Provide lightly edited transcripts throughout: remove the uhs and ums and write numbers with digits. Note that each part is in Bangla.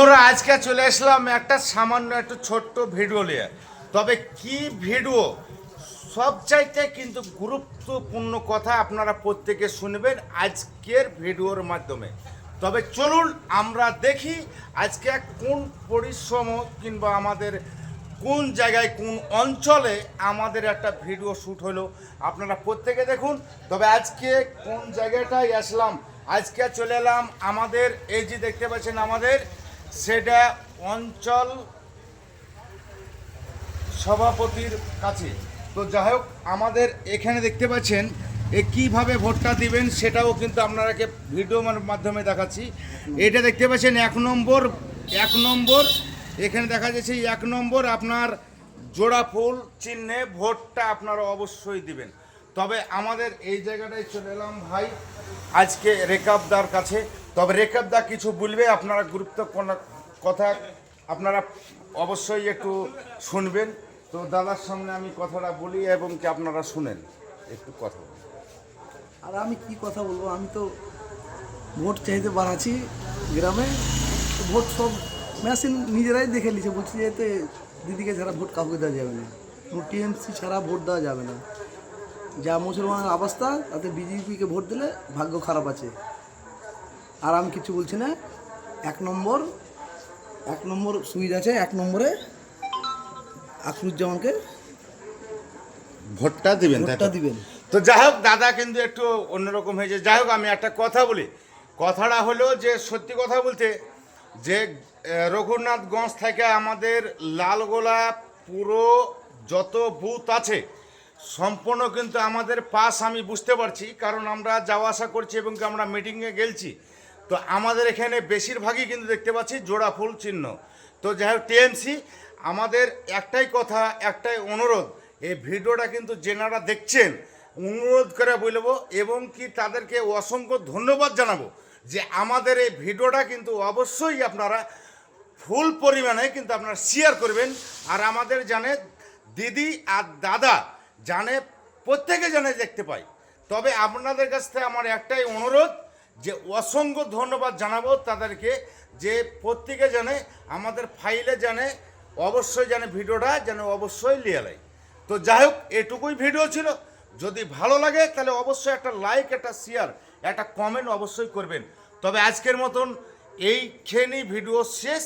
বন্ধুরা আজকে চলে আসলাম একটা সামান্য একটু ছোট্ট ভিডিও নিয়ে। তবে কি ভিডিও, সবচাইতে কিন্তু গুরুত্বপূর্ণ কথা আপনারা প্রত্যেকে শুনবেন আজকের ভিডিওর মাধ্যমে। তবে চলুন আমরা দেখি আজকে কোন পরিশ্রম কিংবা আমাদের কোন জায়গায় কোন অঞ্চলে আমাদের একটা ভিডিও শ্যুট হলো, আপনারা প্রত্যেকে দেখুন। তবে আজকে কোন জায়গাটায় আসলাম, আজকে চলে এলাম আমাদের এই যে দেখতে পাচ্ছেন আমাদের সেটা অঞ্চল সভাপতির কাছে। তো যাই হোক, আমাদের এখানে দেখতে পাচ্ছেন কীভাবে ভোটটা দিবেন সেটাও কিন্তু আপনারাকে ভিডিওর মাধ্যমে দেখাচ্ছি। এটা দেখতে পাচ্ছেন এক নম্বর এখানে দেখা যাচ্ছে 1 নম্বর আপনার জোড়া ফুল চিহ্নে ভোটটা আপনারা অবশ্যই দিবেন। তবে আমাদের এই জায়গাটায় চলে এলাম ভাই আজকে রেকাবদার কাছে। তবে রেকাবদা কিছু বলবে, আপনারা গুরুত্বপূর্ণ কথা আপনারা অবশ্যই একটু শুনবেন। তো দাদার সামনে আমি কথাটা বলি এবং কি আপনারা শুনেন একটু কথা বলি। আর আমি কি কথা বলবো, আমি তো ভোট চাইতে বাড়াচ্ছি গ্রামে, ভোট সব মেশিন নিজেরাই দেখে নিচ্ছে, বলছি যে এতে দিদিকে ছাড়া ভোট কাউকে দেওয়া যাবে না, টিএমসি ছাড়া ভোট দেওয়া যাবে না। যা মুসলমানের অবস্থা তাতে বিজেপিকে ভোট দিলে ভাগ্য খারাপ আছে। আর আমি কিছু বলছি না। এক নম্বর সুইচ আছে, 1 নম্বরে আখরুজ্জামানকে ভোটটা দিবেন। তো যাই হোক, দাদা কিন্তু একটু অন্যরকম হয়েছে। যাই হোক, আমি একটা কথা বলি। কথাটা হলো যে সত্যি কথা বলতে যে রঘুনাথগঞ্জ থেকে আমাদের লালগোলা পুরো যত বুথ আছে সম্পূর্ণ কিন্তু আমাদের পাস, আমি বুঝতে পারছি, কারণ আমরা যাওয়া আসা করছি এবং আমরা মিটিংয়ে গেলছি। তো আমাদের এখানে বেশিরভাগই কিন্তু দেখতে পাচ্ছি জোড়া ফুল চিহ্ন। তো যাই হোক, টিএমসি আমাদের একটাই কথা, একটাই অনুরোধ, এই ভিডিওটা কিন্তু যেনারা দেখছেন অনুরোধ করে বলবো এবং কি তাদেরকে অসংখ্য ধন্যবাদ জানাবো যে আমাদের এই ভিডিওটা কিন্তু অবশ্যই আপনারা ফুল পরিমাণে কিন্তু আপনারা শেয়ার করবেন। আর আমাদের জানে দিদি আর দাদা জানে, প্রত্যেকে জানে দেখতে পাই। তবে আপনাদের কাছ থেকে আমার একটাই অনুরোধ যে অসংখ্য ধন্যবাদ জানাবো তাদেরকে, যে প্রত্যেকে জানে আমাদের ফাইলে জানে, অবশ্যই জানে ভিডিওটা যেন অবশ্যই লিয়ে নেয়। তো যাই হোক, এটুকুই ভিডিও ছিল। যদি ভালো লাগে তাহলে অবশ্যই একটা লাইক, একটা শেয়ার, একটা কমেন্ট অবশ্যই করবেন। তবে আজকের মতন এইখানে ভিডিও শেষ।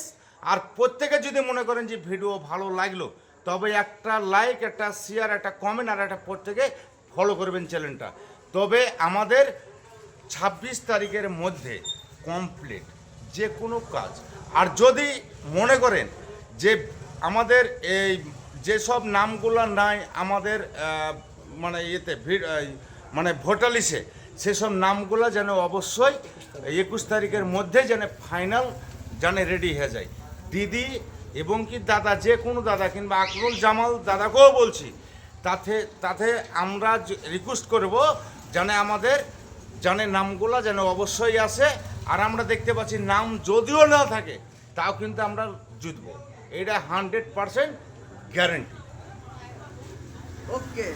আর প্রত্যেকে যদি মনে করেন যে ভিডিও ভালো লাগলো, তবে একটা লাইক, একটা শেয়ার, একটা কমেন্ট আর একটা প্রত্যেকে ফলো করবেন চ্যানেলটা। তবে আমাদের 26 তারিখের মধ্যে কমপ্লিট যে কোনো কাজ। আর যদি মনে করেন যে আমাদের এই যেসব নামগুলো নাই আমাদের মানে ইয়েতে মানে ভোটার লিস্টে, সেসব নামগুলো যেন অবশ্যই 21 তারিখের মধ্যে যেন ফাইনাল যেন রেডি হয়ে যায়। দিদি এবং কি দাদা, যে কোনো দাদা কিংবা আকরুল জামাল দাদাকেও বলছি, তাতে আমরা রিকোয়েস্ট করব যেন আমাদের নামগুলো যেন অবশ্যই আসে। আর আমরা দেখতে পাচ্ছি নাম যদিও না থাকে তাও কিন্তু আমরা জিতবো, এটা 100% গ্যারেন্টি। ওকে।